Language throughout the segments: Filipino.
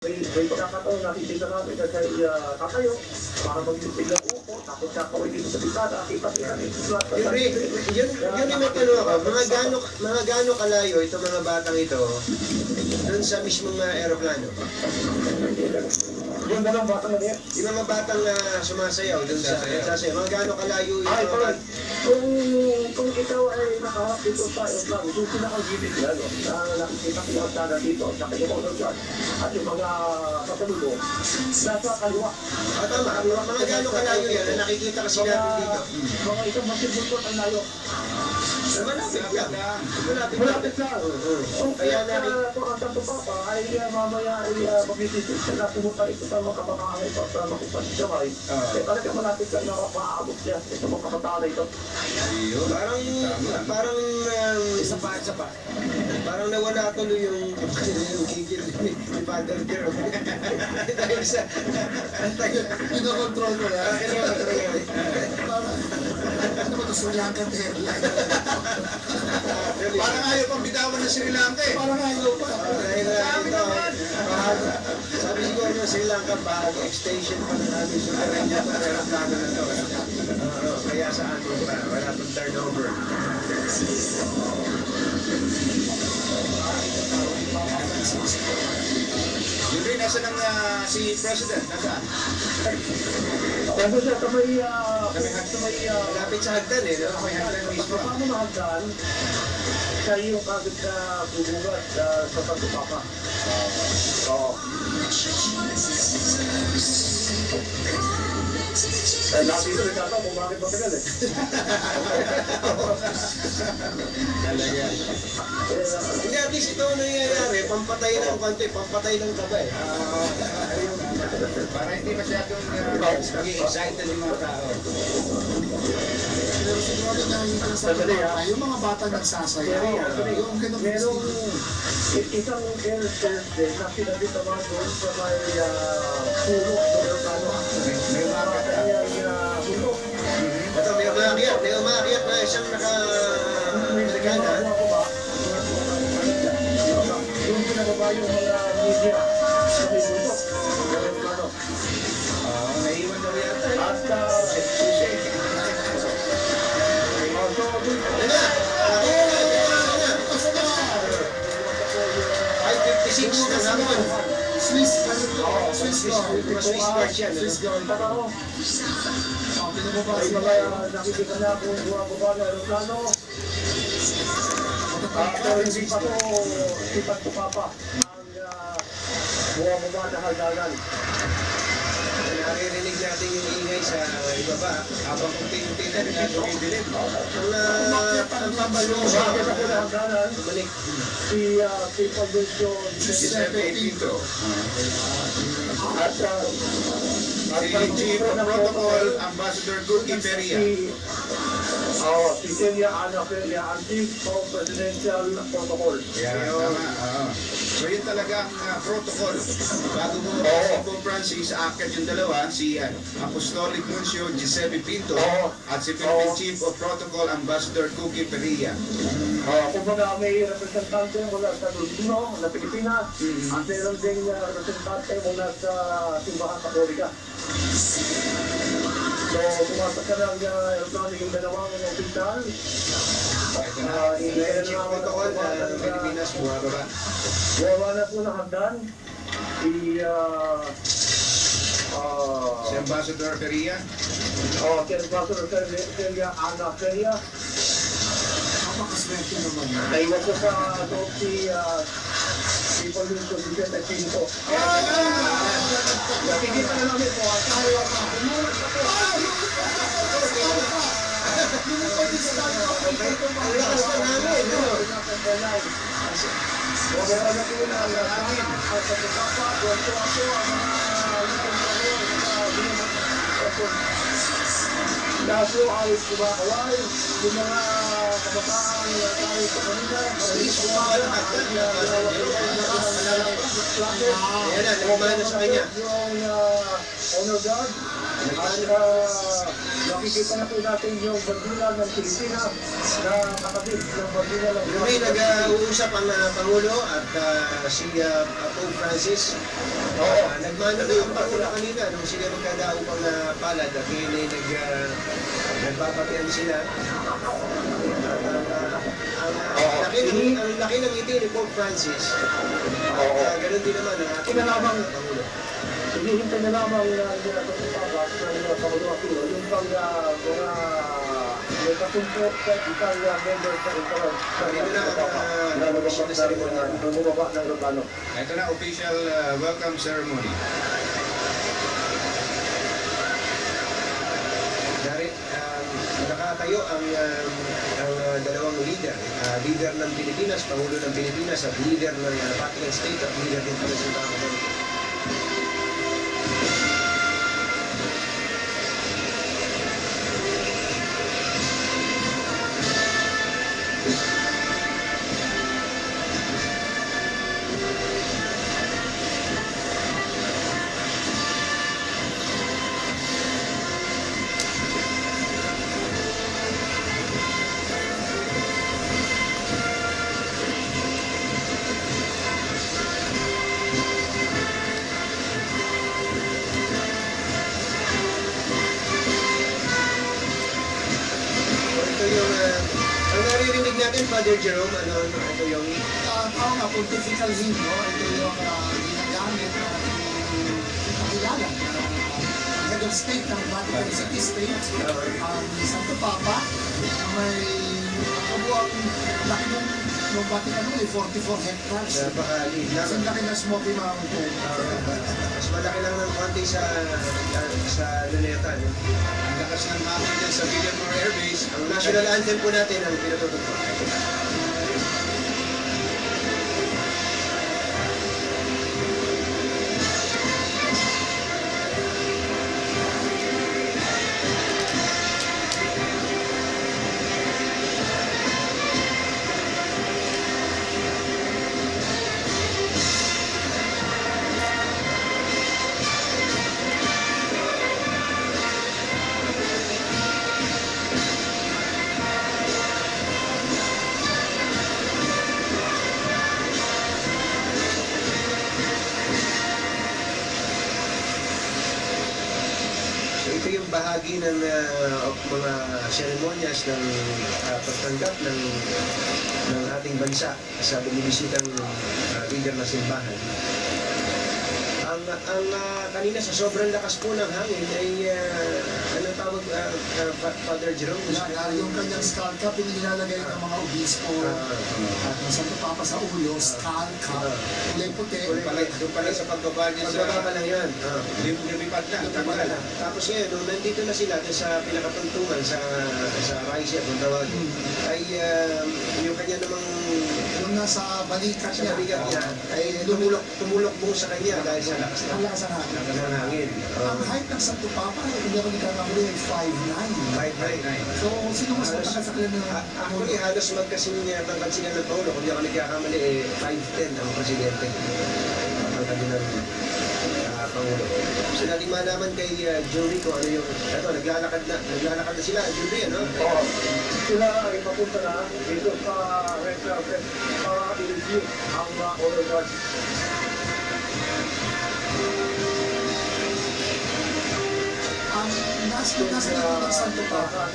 May pagkakataon nakikita namin na siya tatayo para mag-isip ng upo, tapos siya kaway dito sa bitana, kita-kita dito. Yun yung may tanong ako, mga gaano kalayo itong mga batang ito dun sa mismong aeroplano? Yung dalawang batang na niya. Yung mga batang sumasayaw dun sa sasayaw, mga gaano kalayo yung Ay, mga batang? kung ikaw ay nakaharap dito sa aeroplano, yung pinakagilid niya, no, na nakikita ko yung sana dito, sa kanyang dyan, at yung mga kasalubo, nasa kaliwa. Tama, mga gaano kalayo yan na nakikita kasi natin dito? Mga isang masibultot ang layo. Malapit lang. Malapit na. Kaya Kung ang Santo Papa ay mamaya ay mag-isisip siya na pumunta ito sa mga kamakahay at makupan si Jamay. Eh talaga malapit lang na maaabot siya sa mga kabataan ito. Parang isa pa. Parang nawala tuloy yung gigil ni Father Jerome. Dahil sa Pinokontrol ko yan. Parang, ano ba ito, Sri Lankan airline? Parang ayaw pang bitawan ng Sri Lanka eh. Parang ayaw pa. Sabi siguro ng Sri Lanka, bahag extension pa ng aming sukaran niya kung meron plano na to. Kaya sa atin pa, wala pang turnover. Yun rin, nasa ng si President? Nasaan? Kasi siya sa may, Malapit sa hagdan eh, no? May hagdan mismo. paano mahagdan, siya yung kagad na bubugat sa Santo Papa. Oo. Eh, lagi ito nagkata kung bakit matagal eh. Talaga. Hindi, at least ito ang nangyayari, pampatay ng konti, pampatay ng kaba eh. Para hindi masyadong maging excited yung mga tao. Pero siguro nakikita sa mga, yung mga bata nagsasayaw. Yung ganun. Merong isang airstairs din na pinabit naman doon sa may pulo doon sa ano. May mga Pulo. Ito, may umakyat na siyang naka-Amerikana. Yung pinababa yung mga media sa may pulo. Ganun pa, no? naiwan daw yata eh. At susi. So, Ano na? 5:56 na naman. Swiss guard. Swiss guard siya, no? Swiss guard. Tataro. Pinababa May sila. mga nakikita na kung bumababa na aeroplano. Pero hindi pa to sipat ko papa ang bumababa na hagdagan. Naririnig natin yung ingay sa ibaba habang unti-unti na dumidilim. Ang pabalong Bakit ako na hagdanan? bumalik. Si Pagdusyo Giuseppe Pinto. at Si Chief of Protocol, Ambassador Gugi Peria. si Celia Ana Peria, ang Chief of Presidential Protocol. Yan, tama. So yun talaga ang protocol. Bago mo si Pope Francis, aakyat yung dalawa, si Apostolic Nuncio Giuseppe Pinto at si Philippine Chief of Protocol, Ambassador Gugi Peria. Kung mga may representante mula sa Luzon, na Pilipinas, at meron din representante mula sa Simbahan Katolika. So, pumasok ka ng aeroplano yung dalawang opisyal. Meron Chief Protocol na Pilipinas, bumababa. Buwawa na po ng hagdan. Si Ambassador Peria. Si Ambassador Celia Ana Peria. Napakaswerte naman. Naiwan ko sa loob si Pagdusyo Giuseppe Pinto. Nakikita na namin po, sa halawa pa. Umulat na po. Ang lakas na namin, no? Wala na po na ang amin. Sa Papa, kwento ako ang kaso ay kumakaway yung mga kabataan tayo sa kanila. Ayan na, lumana sa kanya. Yung honor guard at Nakikita na po natin yung bandila ng Pilipinas na nakabit ng bandila ng May nag-uusap ang Pangulo at si Pope Francis. Nagmano na yung Pangulo kanina nung sila magkadaupang palad at yun ay nagpapatian sila. Ang laki ng ngiti ni Pope Francis. Ganun din naman ang ating Pangulo. Hinihintay na lamang na ginagawa ng Pangulo Aquino yung mga may katumpok sa isang member sa restaurant. Dito na ang official na ceremony. Bumaba ng Romano. Ito na official welcome ceremony. Dari, nakatayo ang dalawang leader. Leader ng Pilipinas, Pangulo ng Pilipinas at leader ng Vatican State at leader din pala sa Vatican. Ang naririnig natin, Father Jerome, ito yung Tao na pontifical hymno, ito yung ginagamit na kakilala ng head of state ng Vatican City State, ang Santo Papa, na may kabuang laki ng Vatican ay 44 hectares. napakaliit lang. Ang laki ng Smoky Mountain. Mas malaki lang ng konti sa luneta. No? Ang lakas ng hangin dyan sa Villamor Air Base. Ang national anthem po natin ang pinatutugtog. So ito yung bahagi ng mga seremonyas ng pagtanggap ng ating bansa sa bumibisitang leader ng simbahan. Ang kanina sa sobrang lakas po ng hangin ay anong tawag Father Jerome? Yung kanyang skull cap, inilalagay ng mga obispo at ng Santo Papa sa ulo, skull cap, kulay puti. Doon pala sa pagbaba niya sa Magbaba pa lang yan. lumipad na. Tanggal na. Tapos ngayon, nung nandito na sila sa pinakatuntungan sa Raisya, kung tawagin, ay yung kanya namang Yung nasa balikat sa niya. balikat niya, ay tumulok mo sa kanya dahil sa lakas Ang lakas ng hangin. ng hangin. Ang height ng Santo Papa, hindi ako nagkakamali, ay 5'9". So, sino mas matakas sa kanya ng Actually, halos magkasing tangkad sila ng Paulo. Kung di ako nagkakamali, 5'10" ang presidente. Ang kanilang Pangulo. So, natin malaman kay Jury kung ano yung... Ito, naglalakad na sila. Jury, ano? Oo. Sila ay papunta na dito sa Red Carpet para i-review ang honor guard. ang nasa likod ng Santo Papa,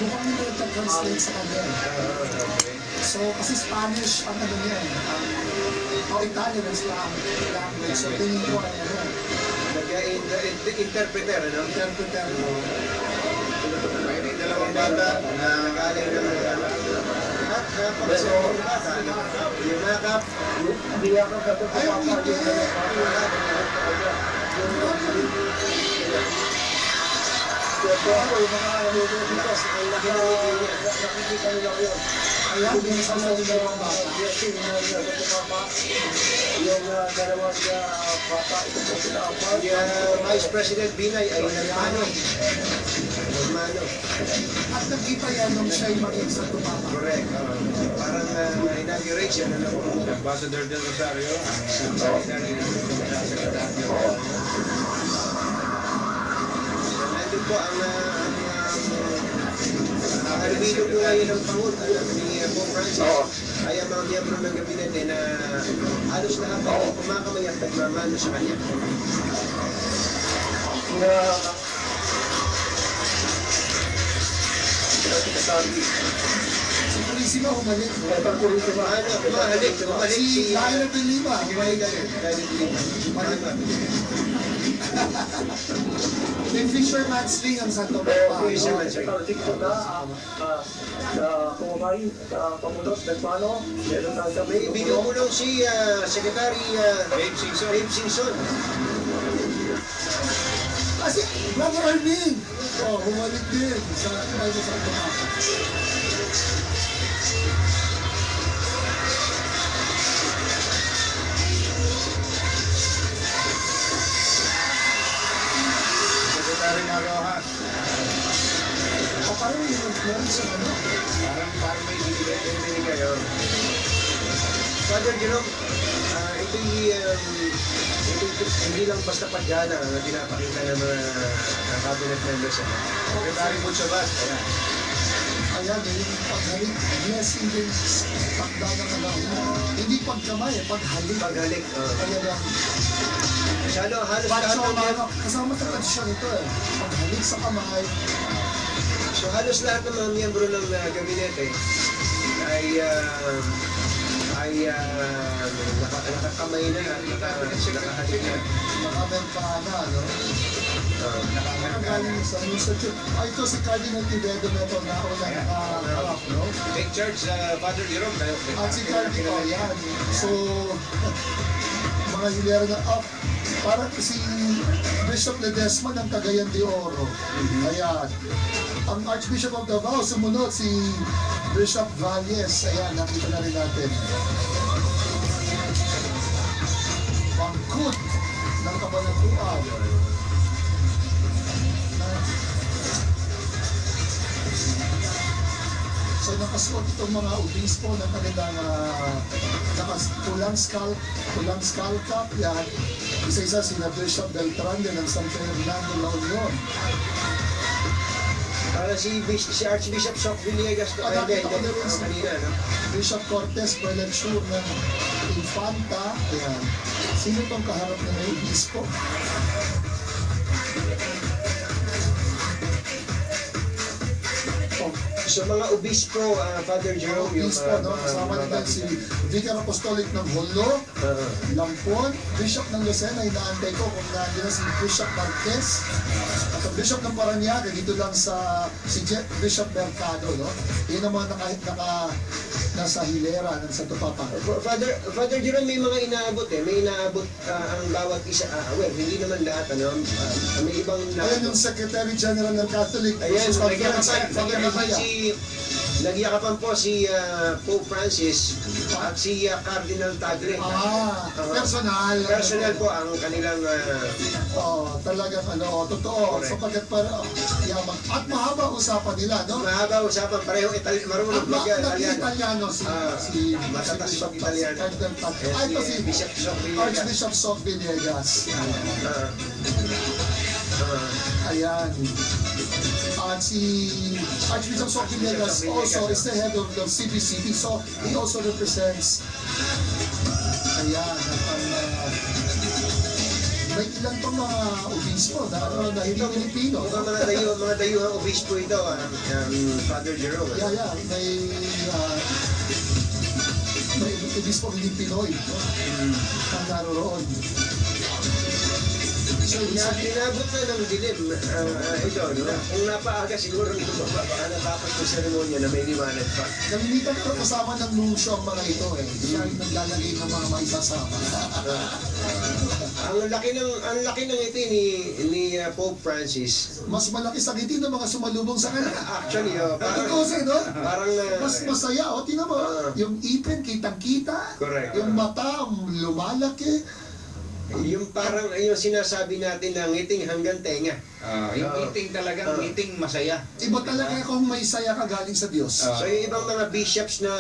mukhang nagta-translate sa kanya. So, kasi Spanish ang ano niya, o Italian ang slang language. So, tingin ko ay ano, Nag-interpreter, ano? interpreter. May dalawang bata na Nagaling ng napakasawang bata. Yung makap, Hindi ako gato sa Ay, papa. hindi. Ito ako yung mga nalulunod dito. ang laki ng ngiti niya. Nakikita nila ko yun. Ayan, yung sa dalawang bata. Yung dalawang bata, ito po sila ang Si Vice President Binay ay nagmano. At nakita yan nung siya'y maging Santo Papa. Correct. Parang inaugurate siya na po. Ambassador del Rosario, ang secretary ng sekretaryo. Nandun po ang gaya ng Pangulo, ni Pope Francis, Oo. ay ang mga miyembro ng gabinete na halos lahat ay kumakamay at nagmamano sa kanya. Na sinasabi, Si Purisima umalik. ay pagpulito ba? Umalik Si Laila de Lima. Umalik dahil May fisherman's ring ang Santo Pero Papa. Fisherman's ring. TikTok na kumabay, pamunot, nagpano, meron na sa may binubulong si Secretary Babe Singson. Babe Singson. Kasi Brother Armin. Oh, bumalik din sa Santo Papa. Secretary Marojas. O parang yung meron sa ano. Parang may binigay kayo. Father Jerome, hindi lang basta padyana na pinapakita ng mga cabinet members. Secretary Muchabat. Ayan. Ayan, yung paghalik. Blessing din. Takda na lang. Hindi pagkamay, paghalik. Paghalik. Kaya lang. Halos lahat ng mga Kasama sa tradisyon ito eh. Paghalik sa kamay. So halos lahat ng mga miyembro ng gabinete ay nakakamay na at nakahalik na. Nakabentana, no? Nakagaling sa Institute. Ito si Cardinal Quevedo Neto na una nakaharap, no? Take charge, Father Jerome. At si Cardinal, yan. So, mga hilera na up. Parang si Bishop Ledesma ng Cagayan de Oro. Ayan. Ang Archbishop of Davao, sumunod si Bishop Valles. Ayan, nakita na rin natin. Bangkod ng Kabanatuan. So nakasuot itong mga obispo ng kanilang pulang skull cap yan. Isa-isa sina Bishop Beltran din ng San Fernando La Union. Para si Archbishop Sok Villegas to Nakita ko na rin si kanina, no? Bishop Cortez Prelature ng Infanta. Ayan. Sino itong kaharap na may obispo? Oh, So mga obispo, Father Jerome, yung obispo, no? Kasama nila si Vicar Apostolic ng Holo, Lampon, Bishop ng Lucena, inaantay ko kung nandiyan si Bishop Marquez, at ang Bishop ng Parañaque, dito lang sa si Bishop Mercado, no? Yun ang mga nasa hilera ng Santo Papa. Father Jerome, may mga inaabot eh. May inaabot ang bawat isa. Well, hindi naman lahat, ano? May ibang Ayan yung Secretary General ng Catholic. Ayan, Jesus Conference, Father Mejia. nagyakapan po si Pope Francis at si Cardinal Tagle. Personal. Personal po ang kanilang Talagang totoo. Correct. Sapagkat para yaman. At mahaba usapan nila, no? mahaba usapan. Pareho marunong At mag-Italiano. Italiano si Matatas Bishop Italiano. Cardinal Tagle. Ito si Bishop Sok Villegas. Archbishop Sok Villegas. Ayan. At si Archbishop Sok Villegas also is the head of the CBCP, so he also represents. Ayan. May ilan pang mga obispo na hindi Pilipino. Mga dayuhang obispo ito, Father Jerome. May obispo hindi Pinoy, no? Ang naroroon. So, Inabot na ng dilim. Ito, no? Kung napaaga siguro nito baka natapos yung seremonya na may liwanag pa. Namimitan ko kasama ng nuncio ang mga ito eh. Siya yung naglalagay ng mga maisasama. Ang laki ng ngiti ni Pope Francis. Mas malaki sa ngiti ng mga sumalubong sa kanya. Actually, parang Kasi, no? parang Mas masaya. O, tingnan mo. Yung ipin, kitang-kita. Correct. Yung mata, lumalaki. Yung parang yung sinasabi natin na ngiting hanggang tenga. Yung Oo. meeting talagang Oo. meeting masaya. Iba talaga kung may saya ka galing sa Diyos. So yung ibang mga bishops na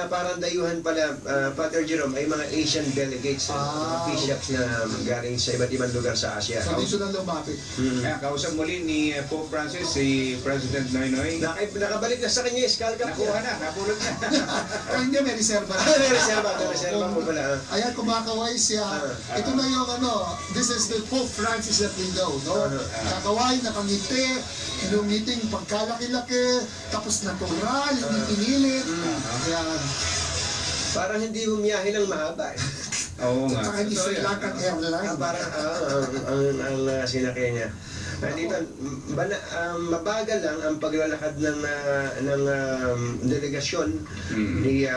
parang dayuhan pala, Father Jerome, ay mga Asian delegates, mga bishops na galing sa iba't ibang lugar sa Asia. So dito na lumapit. Kaya kausap muli ni Pope Francis si President Noynoy. Nakabalik na sa kanya yung skull cap Nakuha niya. na, napulot na. Ay, hindi, may reserva. May reserva mo pala. Ayan, kumakaway siya. Ito na yung this is the Pope Francis that we know, no? Kakaway, nakangiti, inumiting pagkalaki-laki, tapos natural, hindi pinilit. Ayan. Parang hindi bumiyahe ng mahaba. Oo nga. Saka hindi Sri Lankan Airlines. Parang ang sinakay niya. Dito, mabagal lang ang paglalakad ng delegasyon ni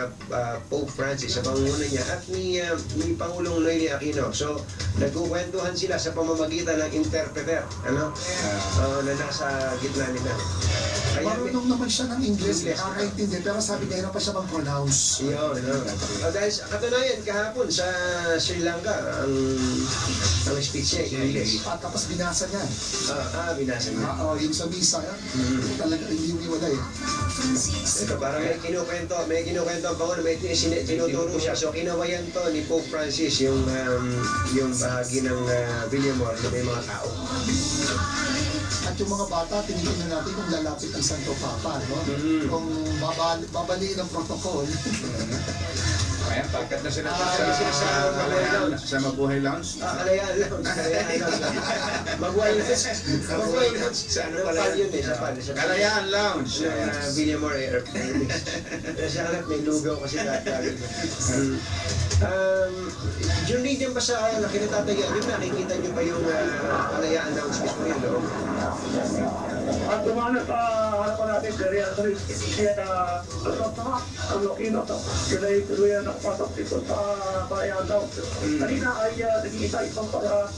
Pope Francis sa pangunguna niya at ni Pangulong Noynoy Aquino. So, nagkukwentuhan sila sa pamamagitan ng interpreter, na nasa gitna nila. Marunong naman siya ng English, nakakaintindi, pero sabi niya, pa siya mag-pronounce. Yun, dahil katunayan, kahapon sa Sri Lanka, ang speech niya, English. Tapos binasa niya. Binasa niya. Yung sa misa, talaga hindi umiwalay. Ito, parang may kinukwento ang Pangulo, may tinuturo siya. So, kinawayan to ni Pope Francis yung bahagi ng Villamor na may mga tao. At yung mga bata, tinitingnan natin kung lalapit ang Santo Papa, no? Kung babaliin ang protocol. Ayan, pagkat na sila sa Mabuhay Lounge. Kalayaan Lounge. Magway Lounge. Sa ano pala? Sa Pal. Kalayaan Lounge. Villamor Airport. Sa harap may lugaw kasi tatawag. Journey dyan ba sa kinatatayaan nyo, nakikita nyo pa yung Kalayaan Lounge mismo yun, no? At tumanas sa harapan natin, kaya ang Lokino to. Sila ay tuluyan nakapasok dito sa Kalayaan daw. Kanina ay nag-iisa isang para